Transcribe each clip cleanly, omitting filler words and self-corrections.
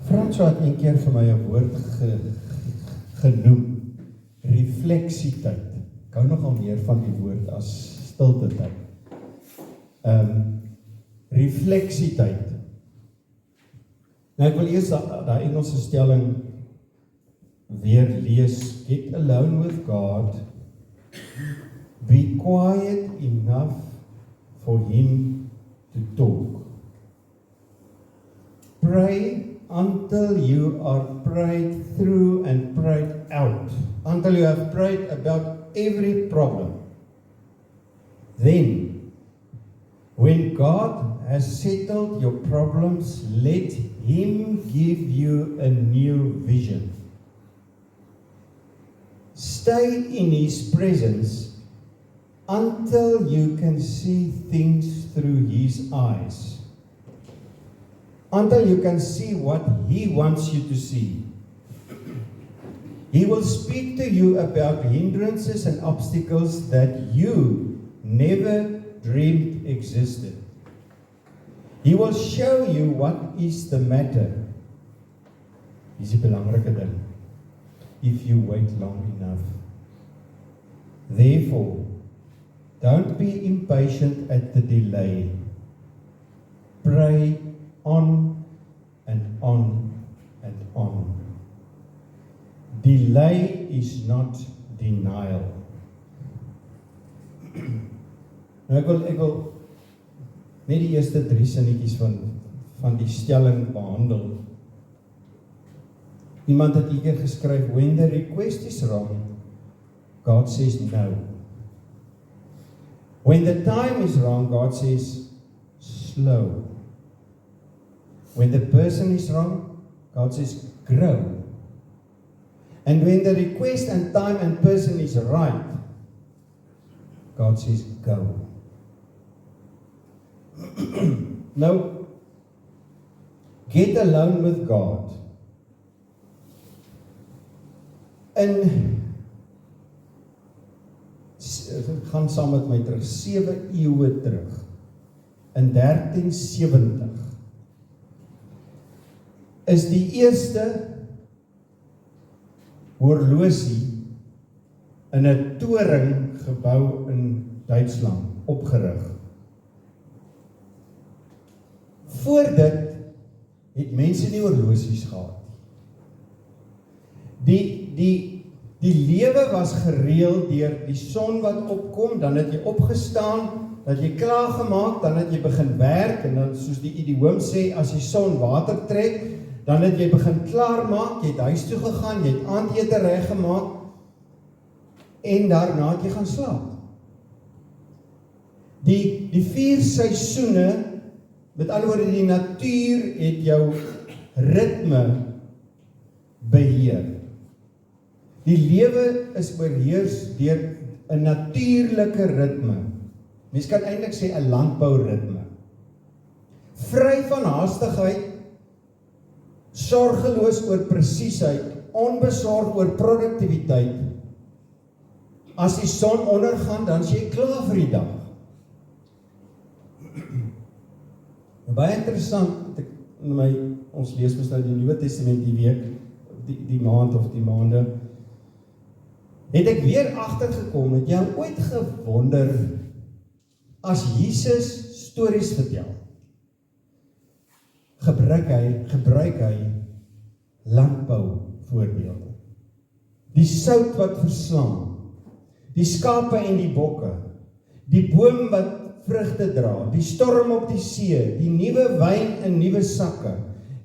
Frans het een keer vir my 'n woord genoem, refleksietyd. Ek hou nogal meer van die woord as stilte tyd. Refleksietyd. Nou ek wil eers daai Engelse stelling weer lees. Get alone with God. Be quiet enough for him to talk. Pray until you are prayed through and prayed out. Until you have prayed about every problem. Then, when God has settled your problems, let him give you a new vision. Stay in his presence until you can see things through his eyes. Until you can see what he wants you to see. He will speak to you about hindrances and obstacles that you never dreamed existed. He will show you what is the matter. Dis die belangrike ding. If you wait long enough. Therefore, don't be impatient at the delay. Pray on and on and on. Delay is not denial. Nou ek wil net die eerste 3 sinnetjies van die stelling behandel. Iemand het een keer geskryf, when the request is wrong, God says no. When the time is wrong, God says slow. When the person is wrong, God says grow. And when the request and time and person is right, God says go. Nou, get alone with God. Gaan saam met my terug, 7 eeue terug, in 1370, is die eerste horlosie in 'n toring gebou in Duitsland opgerig. Voor dit het mense nie horlosies gehad. Die lewe was gereël deur die son wat opkom, dan het jy opgestaan, dan het jy klaar gemaak, dan het jy begin werk, en dan soos die idioom sê, as die son water trek, dan het jy begin klaar maak, jy het huis toe gegaan, jy het aandete reg gemaak, en daarna het jy gaan slaap. Die 4 seisoene, met ander woorde, die natuur het jou ritme beheer. Die lewe is oorheers deur 'n natuurlike ritme. Mens kan eintlik sê 'n landbouritme. Vry van haastigheid, sorgeloos oor presiesheid, onbesorg oor produktiwiteit. As die son ondergaan, dan is jy klaar vir die dag. Baie interessant, ons lees mos nou die Nuwe Testament die week, die maand of die maande, het ek weer agtergekom, het jy ooit gewonder, as Jesus stories vertel, gebruik hy landbou voorbeelde. Die sout wat verslaan, die skape en die bokke, die boom wat vrugte dra, die storm op die see, die nuwe wyn in nuwe sakke,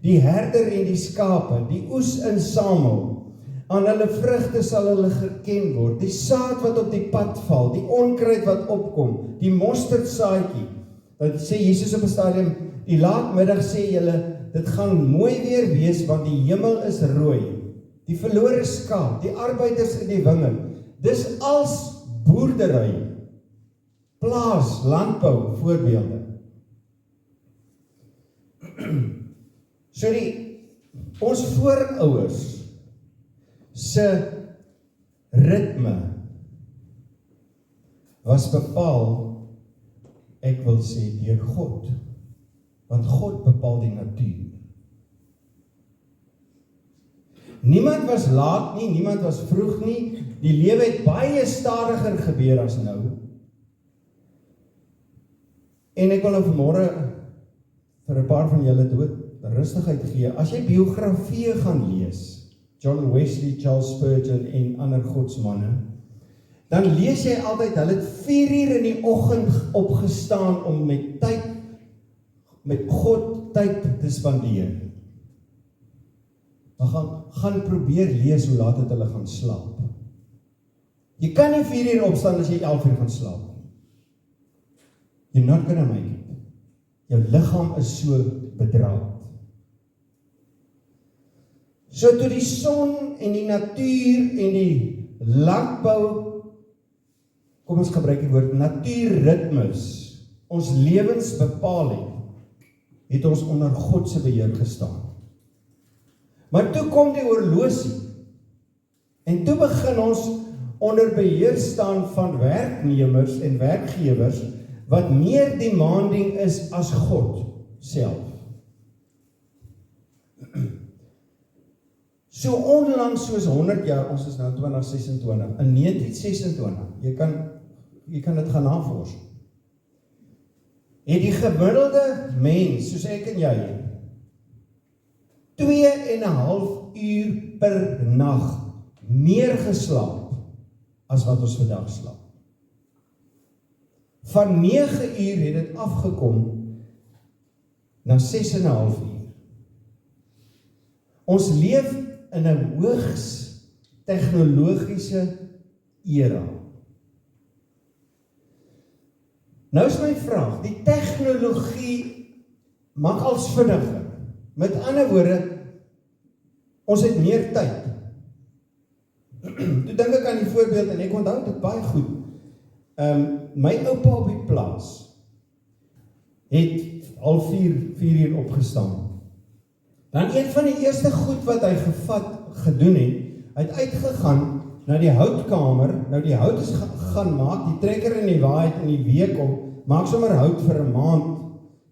die herder en die skape, die oes insamel, aan hulle vrugte sal hulle geken word, die saad wat op die pad val, die onkruid wat opkom, die mosterdsaadjie, dat sê Jesus op 'n stadium, die laatmiddag sê julle, dit gaan mooi weer wees, want die hemel is rooi, die verlore skaap, die arbeiders in die wingerd, dis als boerdery, plaas, landbou, voorbeelde. So ons voorouers se ritme was bepaal, ek wil sê, deur God. Want God bepaal die natuur. Niemand was laat nie, niemand was vroeg nie. Die lewe het baie stadiger gebeur as nou. En ek wil nou vanmôre vir 'n paar van julle dood rustigheid gee. As jy biografieë gaan lees, John Wesley, Charles Spurgeon en ander godsmanne, dan lees jy altyd, hulle het 4 uur in die oggend opgestaan om met God tyd te spandeer. Gaan probeer lees hoe laat het hulle gaan slaap. Jy kan nie 4 uur opstaan as jy 11 uur gaan slaap. You're not gonna make it. Jou liggaam is so bedraad. So toe die son en die natuur en die landbou, kom ons gebruik die woord natuurritmes, ons lewens bepaal het ons onder God se beheer gestaan. Maar toe kom die oorlosie, en toe begin ons onder beheer staan van werknemers en werkgewers, wat meer demanding is as God self. So onlangs soos 100 jaar, ons is nou 2026, in 1926, jy kan dit gaan navors, het die gemiddelde mens, soos ek en jy, 2,5 uur per nag meer geslaap as wat ons vandag slaap. Van 9 uur het dit afgekom na 6,5 uur. Ons leef in 'n hoogs tegnologiese era. Nou is my vraag, die tegnologie maak als vinniger. Met ander woorde, ons het meer tyd. Toe dink ek aan die voorbeeld, en ek onthou dit baie goed. My oupa op die plaas het al 4 uur opgestaan. Dan een van die eerste goed wat hy gedoen het, hy het uitgegaan na die houtkamer. Nou die hout is gaan maak, die trekker in die waai het in die week op, maak sommer hout vir 'n maand,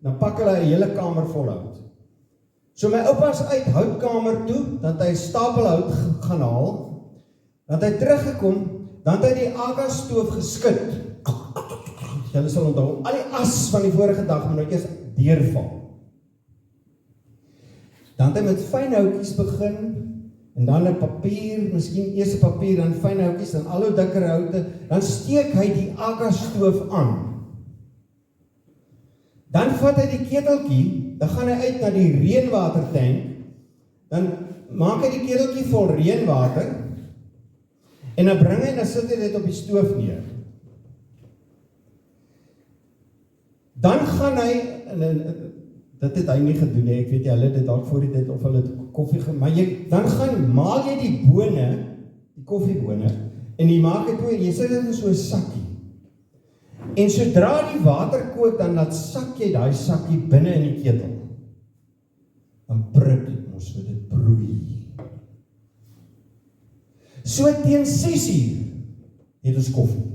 dan pak hulle 'n hele kamer vol hout. So my oupa is uit houtkamer toe, dan het hy 'n stapel hout gaan haal, dan het hy teruggekom, dan het hy die agasstoof geskit. Julle sal onthou, al die as van die vorige dag moet nou eers deurval. Dan het hy met fyn houtjies begin, en dan 'n papier, miskien eers 'n papier, dan fyn houtjies, dan al hoe dikker houte, dan steek hy die agasstoof aan. Dan vat hy die keteltjie, dan gaan hy uit na die reënwatertank, dan maak hy die keteltjie vol reënwater, en dan sit hy dit op die stoof neer. Dan gaan hy, dit het hy nie gedoen nie, ek weet jy, hulle het dit dalk voor die tyd, of hulle het koffie gemaak, maar maal jy die bone, die koffiebone, en jy maak het toe, en jy sit dit in so 'n sakkie. En sodra die water kook, dan sak jy daai sakkie binne in die ketel. Dan prut dit mos, so dit broei. So teen 6 uur het ons koffie.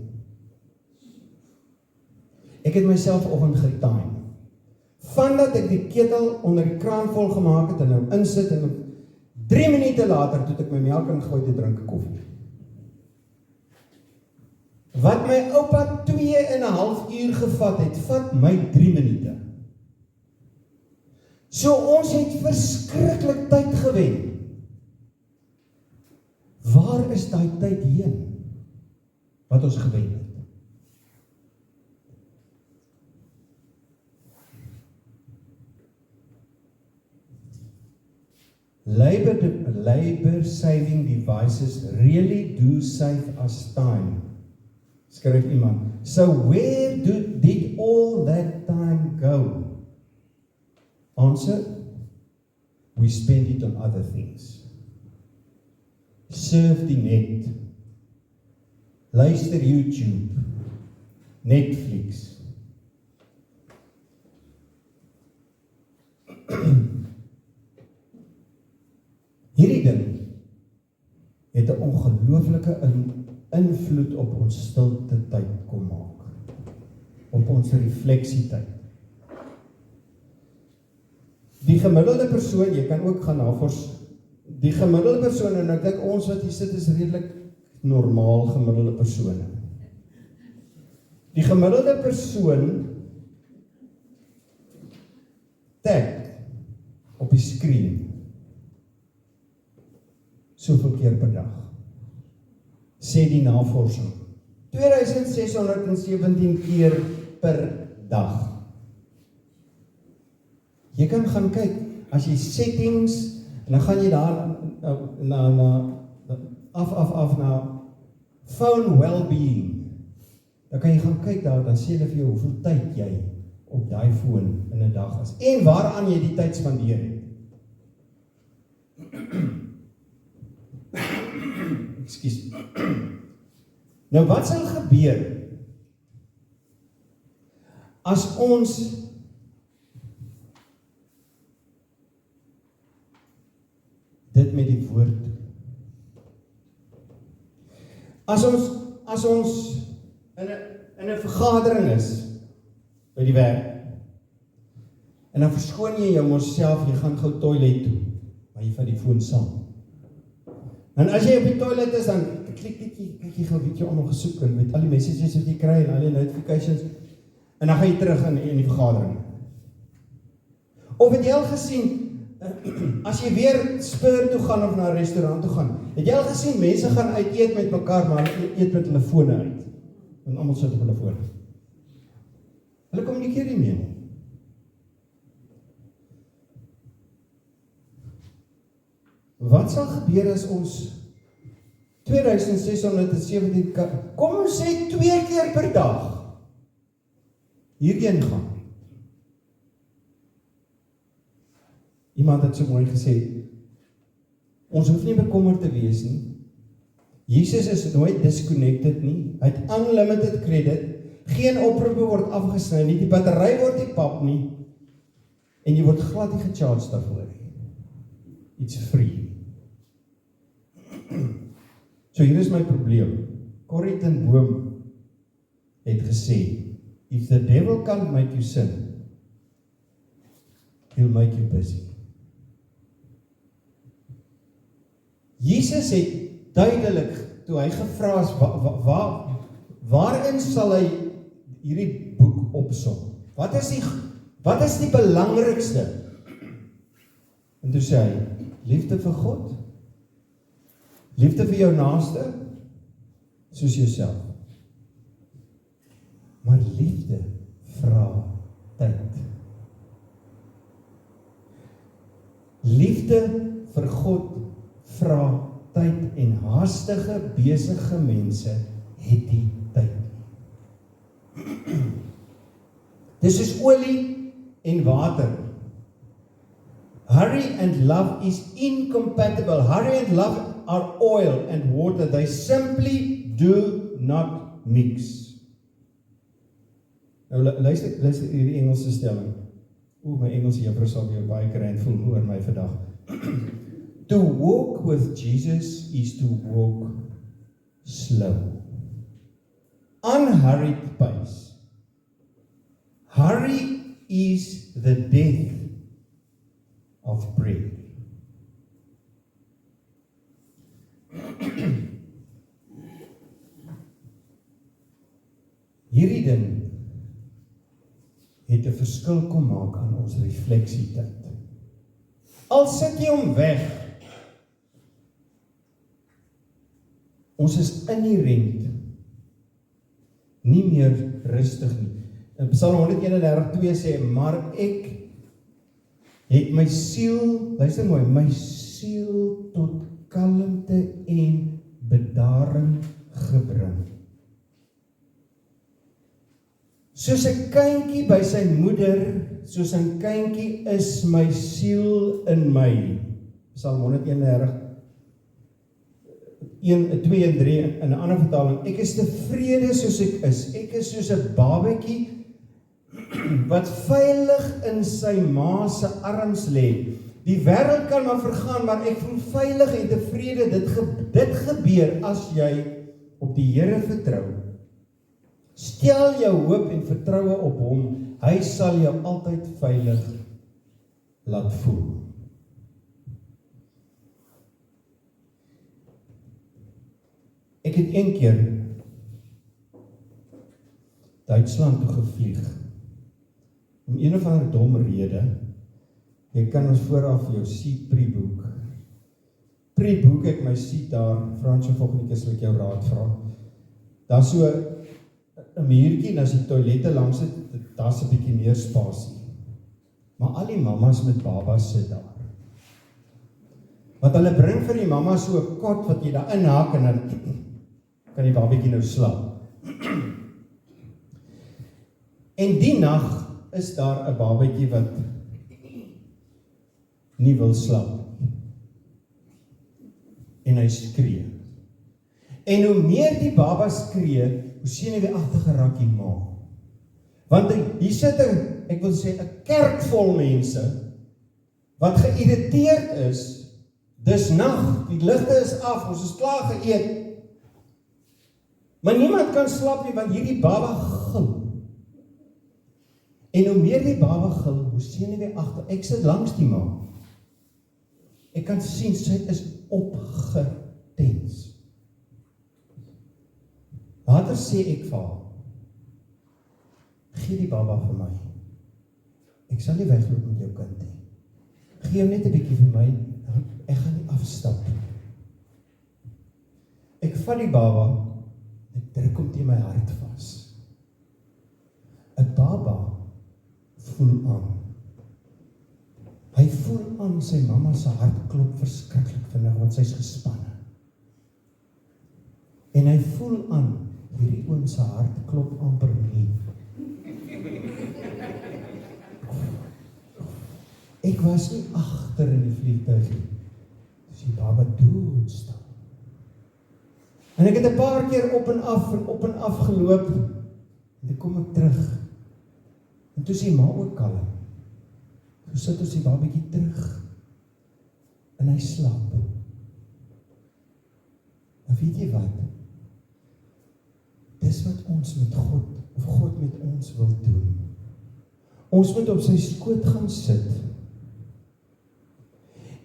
Ek het myself oggend getime. Vandat ek die ketel onder die kraan vol gemaak het en hom insit, en 3 minute later toe ek my melk ingooi te drink koffie. Wat my oupa 2,5 uur gevat het, vat my 3 minute. So ons het verskriklik tyd gewen. Waar is daai tyd heen wat ons gewen het? Labor saving devices really do save us time. Skryf iemand. So where did all that time go? Answer, we spend it on other things. Surf die net, luister YouTube, Netflix. Hierdie ding het 'n ongelooflike invloed op ons stilte tyd kom maak, op ons refleksietyd. Die gemiddelde persoon, jy kan ook gaan navors, die gemiddelde persone, en ek dink ons wat hier sit is redelik normaal gemiddelde persone. Die gemiddelde persoon tap op die skerm soveel keer per dag. Sê die navorsing. 2617 keer per dag. Jy kan gaan kyk, as jy settings, en dan gaan jy daar af na phone well-being, dan kan jy gaan kyk daar, dan sê hulle vir jou hoeveel tyd jy op daai foon in 'n dag is, en waaraan jy die tyd spandeer het. Ekskuus. Nou wat sal gebeur as ons dit met die woord doen? As ons in 'n vergadering is by die werk, en dan verskoon jy jou myself, jy gaan gou toilet toe, maar jy vat die foon saam. En as jy op die toilet is, dan kyk jy gou bietjie om gesoek en met al die messages wat jy kry en al die notifications, en dan gaan jy terug in die vergadering. Of het jy al gesien, as jy weer Spur toe gaan of na 'n restaurant toe gaan, het jy al gesien, mense gaan uit eet met mekaar, maar hulle eet met hulle fone uit. En almal sit op hulle fone. Hulle kommunikeer nie meer nie. Wat sal gebeur as ons 2617, kom ons sê 2 keer per dag, hierheen gaan? Iemand het so mooi gesê, ons hoef nie bekommerd te wees nie. Jesus is nooit disconnected nie. Hy het unlimited credit, geen oproepe word afgesny nie, die battery word nie pap nie, en jy word glad nie gecharged daarvoor nie. It's free. So hier is my probleem. Corrie ten Boom het gesê, if the devil can't make you sin, he'll make you busy. Jesus het duidelik, toe hy gevra is, waarin sal hy hierdie boek opsom? Wat is die belangrikste? En toe sê hy, liefde vir God, liefde vir jou naaste, soos jouself. Maar liefde vra tyd. Liefde vir God vra tyd, en haastige, besige mense het die tyd. Dis soos olie en water. Hurry and love is incompatible. Hurry and love are oil and water. They simply do not mix. Nou luister hierdie Engelse stelling. My Engelse juffrou sal weer baie kry en voel oor my vandag. To walk with Jesus is to walk slow. Unhurried pace. Hurry is the death of prayer. Hierdie ding het 'n verskil kom maak aan ons refleksietyd. Al sit jy hom weg, ons is inherent nie meer rustig nie. In Psalm 131:2 sê, maar ek het my siel, luister mooi, my siel tot kalmte en bedaring gebring. Soos 'n kindjie by sy moeder, soos 'n kindjie is my siel in my. Psalm 131, 1, 2 en 3 in 'n ander vertaling. Ek is tevrede soos ek is. Ek is soos 'n babatjie wat veilig in sy ma se arms lê. Die wêreld kan maar vergaan, maar ek voel veilig en tevrede. Dit gebeur as jy op die Here vertrou. Stel jou hoop en vertroue op hom. Hy sal jou altyd veilig laat voel. Ek het een keer Duitsland toe gevlieg. Om een of ander dom rede, jy kan ons vooraf jou seat pre-boek. Pre-boek ek my seat daar, Frans, volgende keer sal ek jou raad vra. Daar so 'n muurtjie, en as die toilette langs het, daar's 'n bietjie meer spasie. Maar al die mammas met babas sit daar. Want hulle bring vir die mamma so 'n kot wat jy daar inhaak en dan kan die babatjie nou slaap. En die nag is daar 'n babatjie wat nie wil slaap. En hy skree. En hoe meer die baba skree, hoe senuweeagtig geraak die ma. Want hier sit ek wil sê 'n kerk vol mense wat geïrriteerd is. Dis nag, die ligte is af, ons is klaar geëet. Maar niemand kan slaap nie want hierdie baba gil. En hoe meer die baba gil, hoe senuweeagtig. Ek sit langs die ma. Ek kan sien sy is opgetens. Later sê ek vir haar, gee die baba vir my. Ek sal nie wegloop met jou kind nie. Gee hom net 'n bietjie vir my, ek gaan nie afstap. Ek vat die baba, ek druk hom teen my hart vas. 'n Baba voel aan. Hy voel aan sy mamma se hart klop verskriklik vinnig, want sy's gespanne. En hy voel aan, hierdie oom se hart klop amper nie. Ek was nie agter in die vliegtuig nie. Dus die baba doodstil. En ek het 'n paar keer op en af geloop. En dan kom ek terug. En toe is die ma ook kalm. Toe sit ons die babatjie terug. En hy slaap. En weet jy wat? Dis wat ons met God, of God met ons wil doen. Ons moet op sy skoot gaan sit.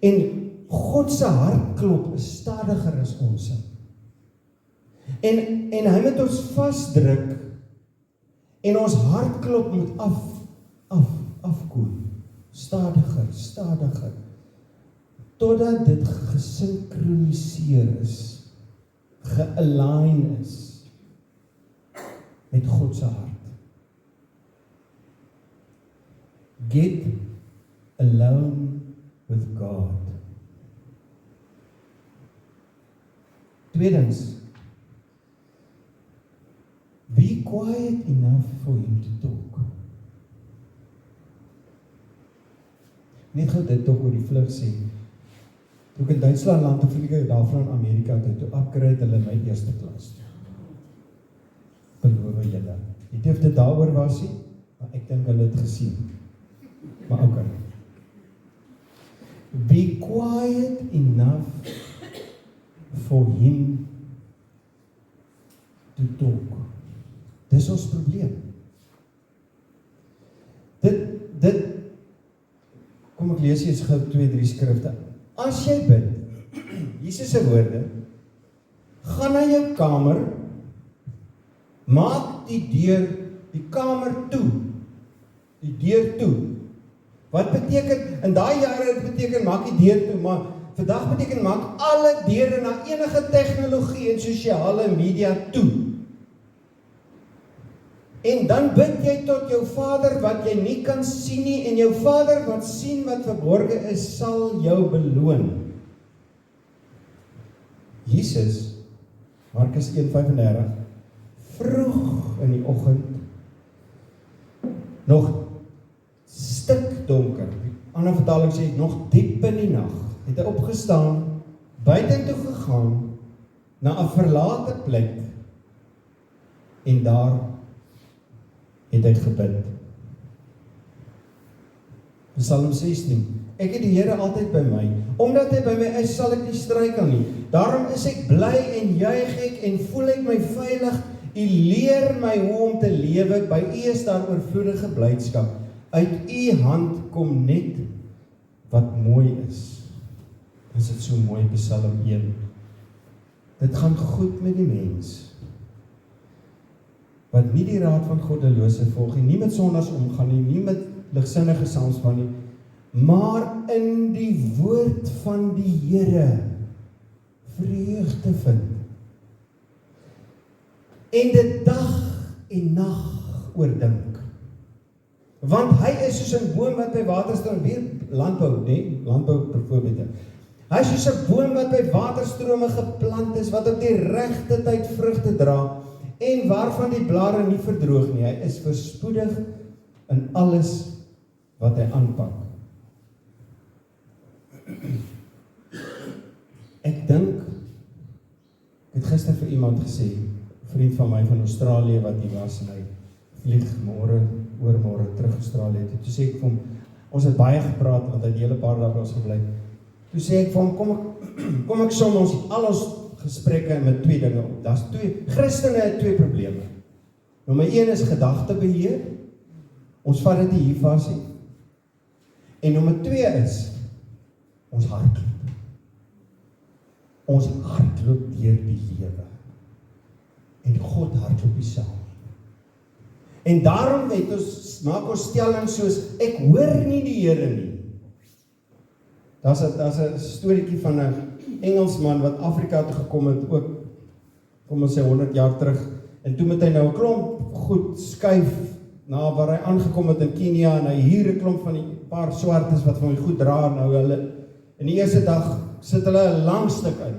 En God se hartklop is stadiger as ons. En hy moet ons vasdruk. En ons hartklop moet afkoel. Stadiger. Totdat dit gesinkroniseer is. Gealign is. Met God se hart. Get alone with God. Tweedens, be quiet enough for him to talk. Net gou dit tog oor die vlug sê. Toe ek in Duitsland land, toe vlieg ek daarvan in Amerika toe upgrade hulle my eerste klas. Beloof julle. Weet jy of dit daaroor was nie? Maar ek dink hulle het gesien. Maar okay. Be quiet enough for him to talk. Dis ons probleem. Dit kom ek lees eers gou 2-3 skrifte. As jy bid, Jesus se woorde, gaan na jou kamer, maak die kamer toe, die deur toe. Wat beteken, in daai jare het beteken, maak die deur toe, maar vandag beteken, maak alle deure na enige tegnologie en sosiale media toe. En dan bid jy tot jou Vader wat jy nie kan sien nie, en jou Vader wat sien wat verborge is, sal jou beloon. Jesus, Markus 1:35, vroeg in die oggend, nog stikdonker, ander vertaling sê, nog diep in die nag, het hy opgestaan, buitentoe gegaan, na 'n verlate plek, en daar het hy gebid. Psalm 16, ek het die Here altyd by my, omdat hy by my is, sal ek nie struikel nie. Daarom is ek bly en juig ek en voel ek my veilig. U leer my hoe om te lewe, by u is daar oorvloedige blydskap. Uit u hand kom net wat mooi is. Is dit so mooi, Psalm 1. dit gaan goed met die mens, wat nie die raad van goddelose volg nie, nie met sondaars omgaan nie, nie met ligsinnige saamspan nie, maar in die woord van die Here vreugde vind. En dit dag en nag oordink. Want hy is soos 'n boom wat by waterstroom, weer landbou, landbou byvoorbeeld. Hy is soos 'n boom wat by waterstrome geplant is, wat op die regte tyd vrugte dra, en waarvan die blare nie verdroog nie. Hy is voorspoedig in alles wat hy aanpak. Ek dink, ek het gister vir iemand gesê, 'n vriend van my van Australië wat hier was, en hy vlieg oormôre terug Australië toe. Toe sê ek vir hom, ons het baie gepraat, want hy het die hele paar dae by ons gebly. Toe sê ek vir hom, kom ek som ons al ons gesprekke met 2 dinge op. Daar's 2, Christene het 2 probleme. Nommer 1 is gedagtebeheer. Ons vat dit hier vas nie. En nommer 2 is ons hardloop. Ons hardloop deur die lewe. En God hardloop nie saam. En daarom maak ons stelling soos, ek hoor nie die Here nie. Daar's 'n storieetjie van 'n Engelsman wat Afrika toe gekom het, ook, kom ons sê 100 jaar terug, en toe moet hy nou 'n klomp goed skuif, na waar hy aangekom het in Kenia, en hy huur 'n klomp van die paar swartes wat van die goed dra, nou hulle, in die eerste dag sit hulle 'n lang stuk in,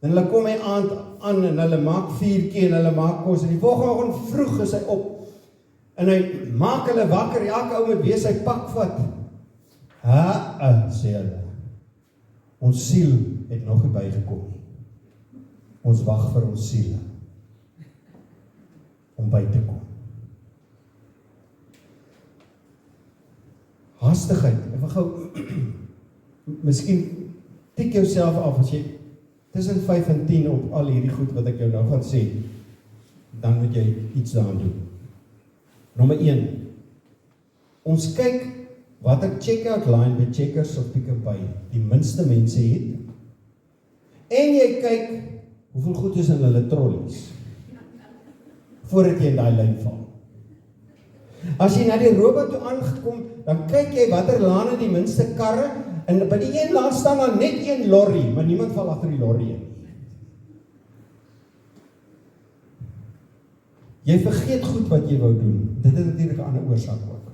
en hulle kom hy aand aan, en hulle maak vuurtjie, en hulle maak kos, en die volgende oggend vroeg is hy op, en hy maak hulle wakker, elke ou moet weer sy pak vat. Sê hulle, ons siel het nog nie bygekom nie. Ons wag vir ons siele om by te kom. Hastigheid, ek wil gou, miskien tik jouself af as jy tussen 5 en 10 op al hierdie goed wat ek jou nou gaan sê, dan moet jy iets daaraan doen. Nommer 1, ons kyk wat 'n check-out line by Checkers of Pick n Pay die minste mense het, en jy kyk hoeveel goed is in hulle trollies, voordat jy in daai lyn val. As jy na die robot toe aangekom, dan kyk jy watter lane die minste karre, en by die een laan staan daar net 1 lorry, maar niemand val agter die lorry in. Jy vergeet goed wat jy wou doen. Dit het natuurlik 'n ander oorsaak ook.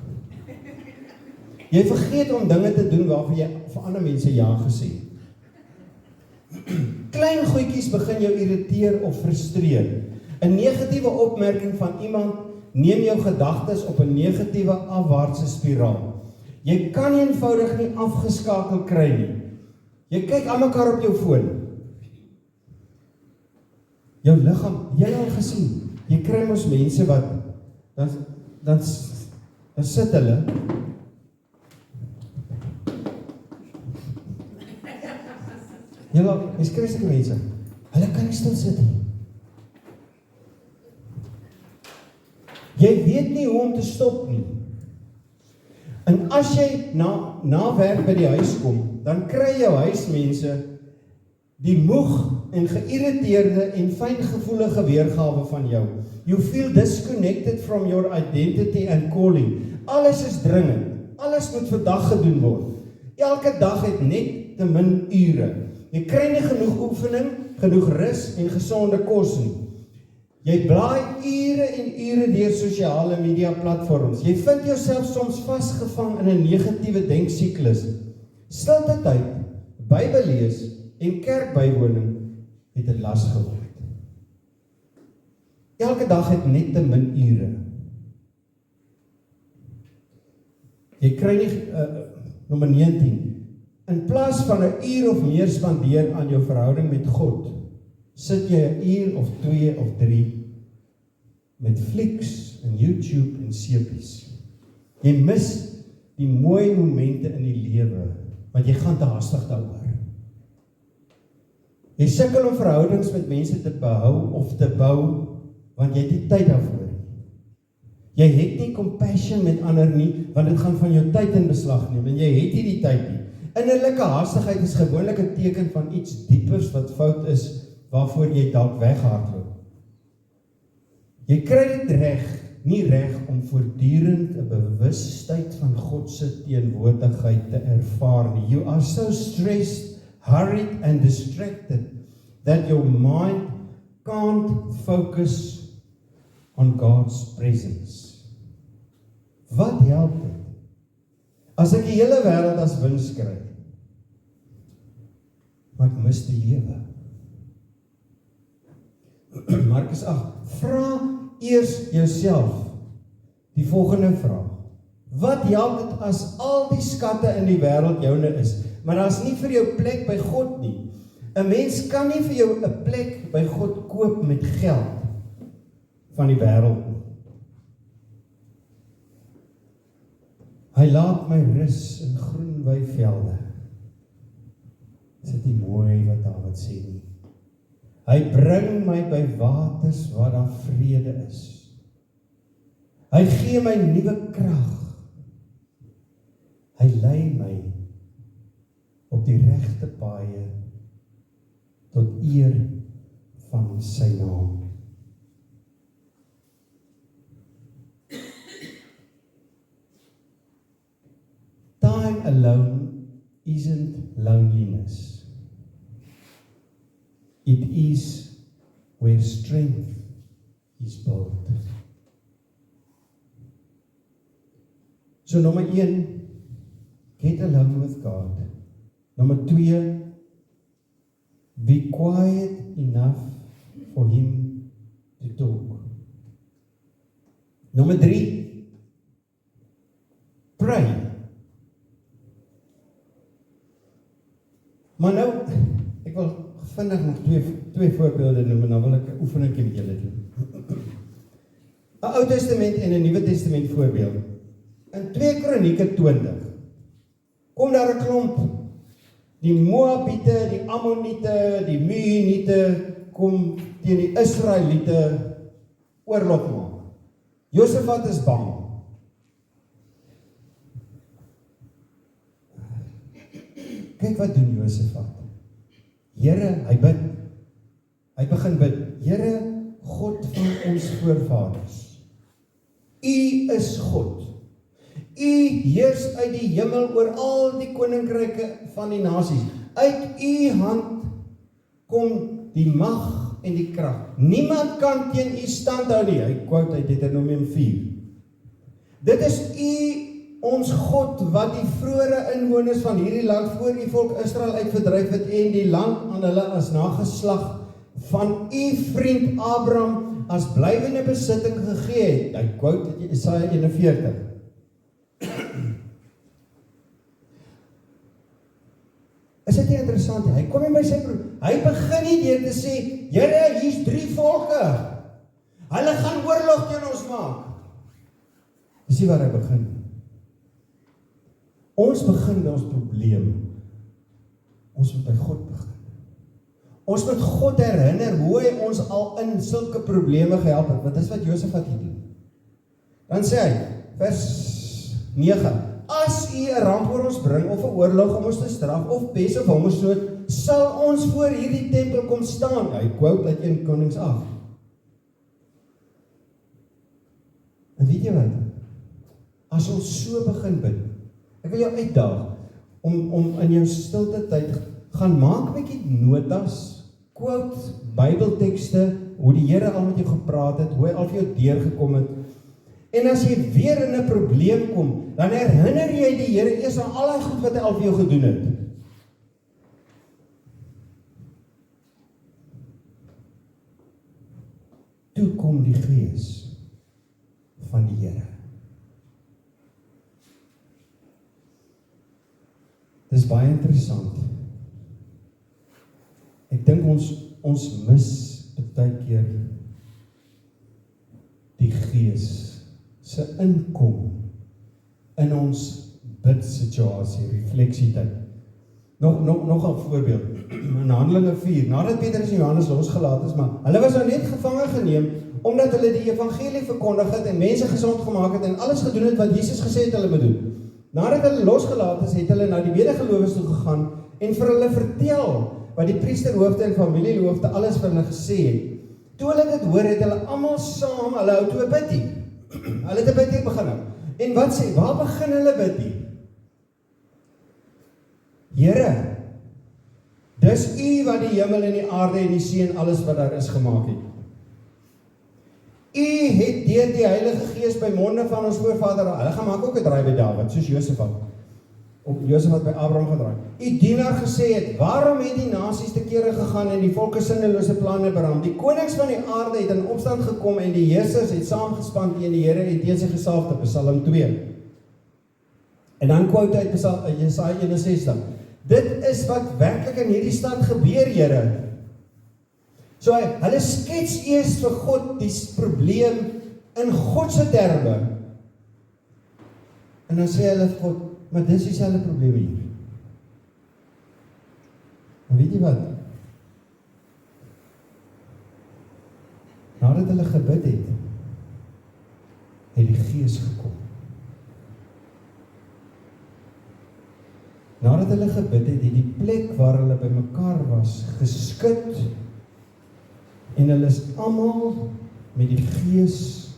Jy vergeet om dinge te doen waarvoor jy vir ander mense ja gesê het. Klein goedjies begin jou irriteer of frustreer. 'n Negatiewe opmerking van iemand neem jou gedagtes op 'n negatiewe afwaartse spiraal. Jy kan nie eenvoudig nie afgeskakel kry nie. Jy kyk aan mekaar op jou foon. Jou liggaam, jy al gesien. Jy kry mos mense wat dan sit hulle jy kry sulke mense. Hulle kan nie stil sit nie. Jy weet nie hoe om te stop nie. En as jy na werk by die huis kom, dan kry jou huismense die moeg en geïrriteerde en fyngevoelige weergawe van jou. You feel disconnected from your identity and calling. Alles is dringend. Alles moet vandag gedoen word. Elke dag het net te min ure. Jy kry nie genoeg oefening, genoeg rus en gesonde kos nie. Jy blaai ure en ure deur sosiale media platforms. Jy vind jouself soms vasgevang in 'n negatiewe denksiklus. Stilte tyd, Bybel lees en kerkbywoning het 'n las geword. Elke dag het net te min ure. Jy kry nie, nommer 19, in plaas van 'n uur of meer spandeer aan jou verhouding met God, sit jy 'n uur of 2 of 3 met flieks en YouTube en seepies. Jy mis die mooi momente in die lewe, want jy gaan te haastig daaroor. Jy sukkel om verhoudings met mense te behou of te bou, want jy het nie tyd daarvoor. Jy het nie compassion met ander nie, want dit gaan van jou tyd in beslag neem, en jy het nie die tyd nie. Innerlike haastigheid is gewoonlik 'n teken van iets diepers wat fout is waarvoor jy dalk weghardloop. Jy kry dit nie reg om voortdurend 'n bewustheid van God se teenwoordigheid te ervaar nie. You are so stressed, hurried and distracted that your mind can't focus on God's presence. Wat help dit? As ek die hele wêreld as wins kry, maar ek mis die lewe. Markus 8, vra eers jouself die volgende vraag. Wat help dit as al die skatte in die wêreld joune is, maar daar's nie vir jou plek by God nie? 'n Mens kan nie vir jou 'n plek by God koop met geld van die wêreld nie. Hy laat my rus in groen weivelde. Is dit nie mooi wat Dawid sê nie? Hy bring my by waters waar daar vrede is. Hy gee my nuwe krag. Hy lei my op die regte paaie tot eer van sy naam. Time alone isn't loneliness. It is where strength is built. So nommer 1, get alone with God. Nommer 2, be quiet enough for Him to talk. Nommer 3, pray. Maar nou, ek wil vinnig nog twee voorbeelde noem en dan wil ek 'n oefeningkie met julle doen. 'n Ou Testament en 'n Nuwe Testament voorbeeld. In 2 Kronieke 20 kom daar 'n klomp, die Moabiete, die Ammoniete, die Meuniete kom teen die Israeliete oorlog maak. Josafat is bang. Kyk wat doen Josafat. Here, hy bid. Hy begin bid. Here, God van ons voorvaders. U is God. U heers uit die hemel oor al die koninkryke van die nasies. Uit u hand kom die mag en die krag. Niemand kan teen u stand hou nie. Hy quote uit Deuteronomium 4. Dit is u ons God wat die vroeëre inwoners van hierdie land voor die volk Israel uitverdryf het en die land aan hulle as nageslag van u vriend Abraham as blywende besitting gegee het. Hy quote uit Jesaja 41. Is dit nie interessant? Hy kom in by sy broer. Hy begin nie deur te sê, Here, hier's 3 volke. Hulle gaan oorlog teen ons maak. Dis nie waar hy begin. Ons begin by ons probleem. Ons moet by God begin. Ons moet God herinner hoe hy ons al in sulke probleme gehelp het. Want dis wat Josafat hier doen. Dan sê hy, vers 9, as u 'n ramp oor ons bring, of 'n oorlog om ons te straf, of pes of hongersnood, sal ons voor hierdie tempel kom staan. Hy quote uit 1 Konings 8. En weet jy wat? As ons so begin bid, ek wil jou uitdaag, om in jou stilte tyd, gaan maak 'n bietjie notas, quote Bybeltekste, hoe die Here al met jou gepraat het, hoe hy al vir jou deurgekom het, en as jy weer in 'n probleem kom, dan herinner jy die Here eers aan al die goed wat hy al vir jou gedoen het. Toe kom die Gees van die Here. Dis baie interessant. Ek dink ons mis baie keer die Gees se inkom in ons bidsituasie, refleksietyd. Nog 'n voorbeeld. In Handelinge 4, nadat Petrus en Johannes losgelaat is, maar hulle was nou net gevange geneem omdat hulle die evangelie verkondig het en mense gesond gemaak het en alles gedoen het wat Jesus gesê het hulle moet doen. Nadat hulle losgelaat is, het hulle na die medegelowiges toe gegaan en vir hulle vertel wat die priesterhoofde en familiehoofde alles vir hulle gesê het. Toe hulle dit hoor, het hulle almal saam, hulle hou toe 'n bid hier. Hulle het 'n bid hier begin hou. En wat sê, waar begin hulle bid hier? Here, dis U wat die hemel en die aarde en die see en alles wat daar is gemaak het. U het deur die Heilige Gees by monde van ons voorvader, hulle gaan maak ook 'n draai by Dawid, soos Josef had. Josef het by Abraham gedraai. U dienaar gesê het, waarom het die nasies te kere gegaan en die volke sinnelose planne beraam? Die konings van die aarde het in opstand gekom en die heersers het saamgespan teen die Here en teen sy gesalfde, Psalm 2. En dan quote uit Jesaja 61. Dit is wat werklik in hierdie stad gebeur, Here. So hulle skets eers vir God die probleem in God se terme. En dan sê hulle vir God, maar dis dieselfde probleme hier. Maar weet jy wat? Nadat hulle gebid het die Gees gekom. Nadat hulle gebid het die plek waar hulle by mekaar was geskud en hulle is almal met die Gees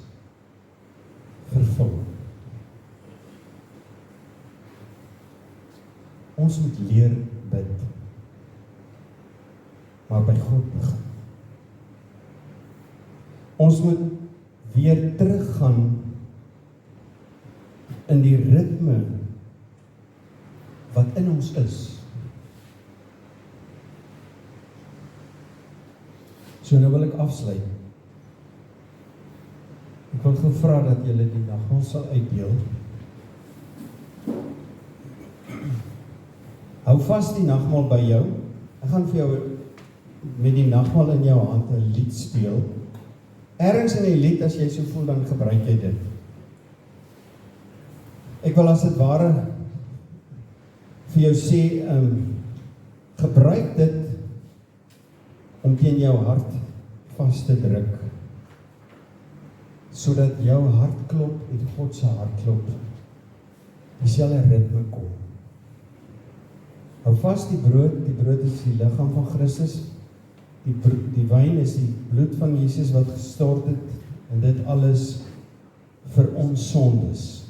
vervul. Ons moet leer bid, maar by God begin. Ons moet weer teruggaan in die ritme wat in ons is. So nou wil ek afsluit. Ek wil gevra dat julle die nagmaal sal uitdeel. Hou vas die nagmaal by jou. Ek gaan vir jou met die nagmaal in jou hand 'n lied speel. Ergens in die lied, as jy so voel, dan gebruik jy dit. Ek wil as dit ware vir jou sê, gebruik dit om teen jou hart vas te druk, sodat jou hartklop en God se hartklop dieselfde ritme kom. Hou vas die brood is die liggaam van Christus, die wyn is die bloed van Jesus wat gestort het, en dit alles vir ons sondes.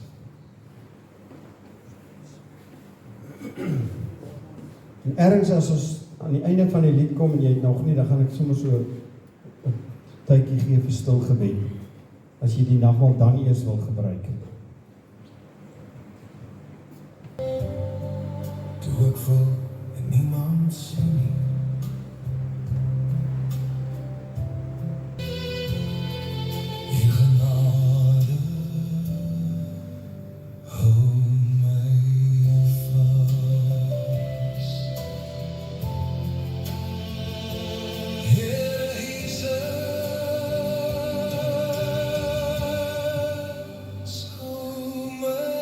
En ergens as ons aan die einde van die lied kom en jy het nog nie, dan gaan ek sommer so 'n tydjie gee vir stil gebed, as jy die nagmaal dan eers wil gebruik. Toe ek voel en niemand sien nie, die genade hou my vas. Here Jesus, hou my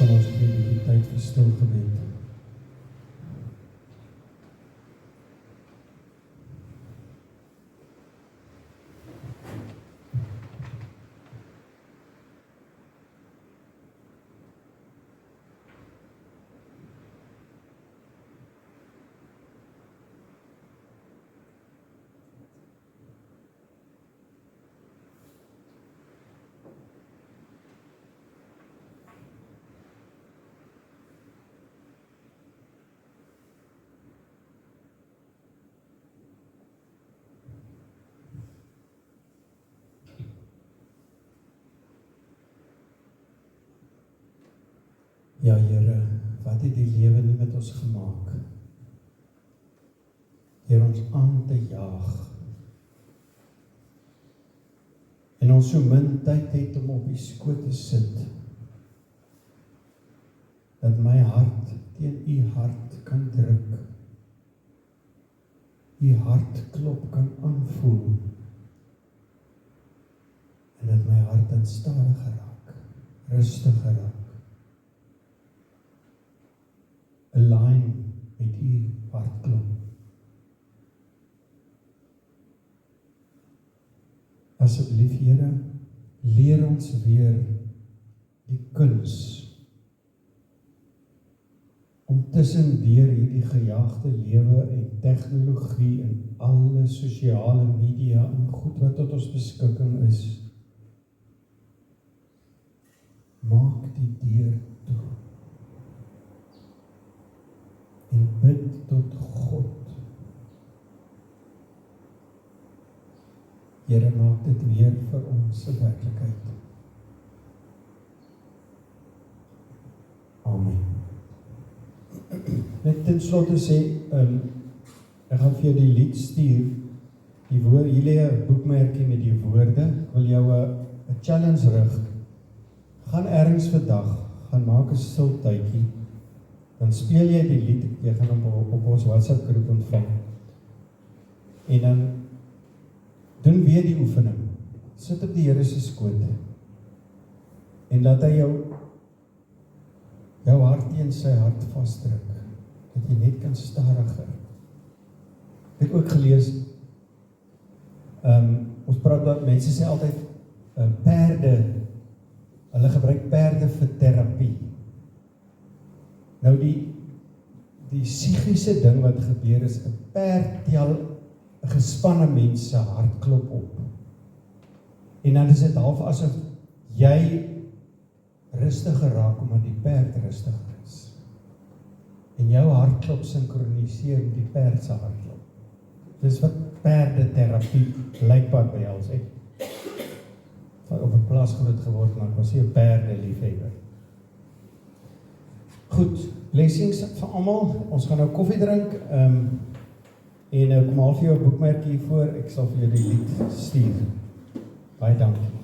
Kom ons neem die tyd vir stil gebed. Ja, Here, wat het die lewe nie met ons gemaak? Deur ons aan te jaag. En ons so min tyd het om op die skoot te sit, dat my hart teen u hart kan druk. U hartklop kan aanvoel, en dat my hart dan stadig raak, rustig raak. Align met u hartklop. asseblief Here, leer ons weer die kuns om tussendeur hierdie gejaagde lewe en tegnologie en alle sosiale media en goed wat tot ons beskikking is, maak die deur toe en bid tot God. Here, maak dit weer vir ons 'n werklikheid. Amen. Net ten slotte sê, ek gaan vir jou die lied stuur, die woord, hier lê 'n boekmerkie met die woorde, ek wil jou 'n challenge rig, gaan ergens vandag, gaan maak 'n stil tydjie, dan speel jy die lied, jy gaan hom op ons WhatsApp groep ontvang, en dan doen weer die oefening, sit op die Here se skoot, en laat hy jou hart teen sy hart vasdruk, dat jy net kan stariger. Ek het ook gelees, ons praat dat mense sê altyd, perde, hulle gebruik perde vir terapie. Nou die psigiese ding wat gebeur is, 'n perd tel 'n gespanne mens se hartklop op. En dan is dit half asof jy rustiger raak omdat die perd rustiger is. En jou hartklop sinkroniseer met die perd se hartklop. Dis wat perdeterapie blykbaar by ons het. Op 'n plaas groot geword, maar ek was nie 'n perdeliefhebber. Goed, blessings vir almal. Ons gaan nou koffie drink, en kom haal vir jou 'n boekmerkie voor, ek sal vir jou die lied stuur. Baie dankie.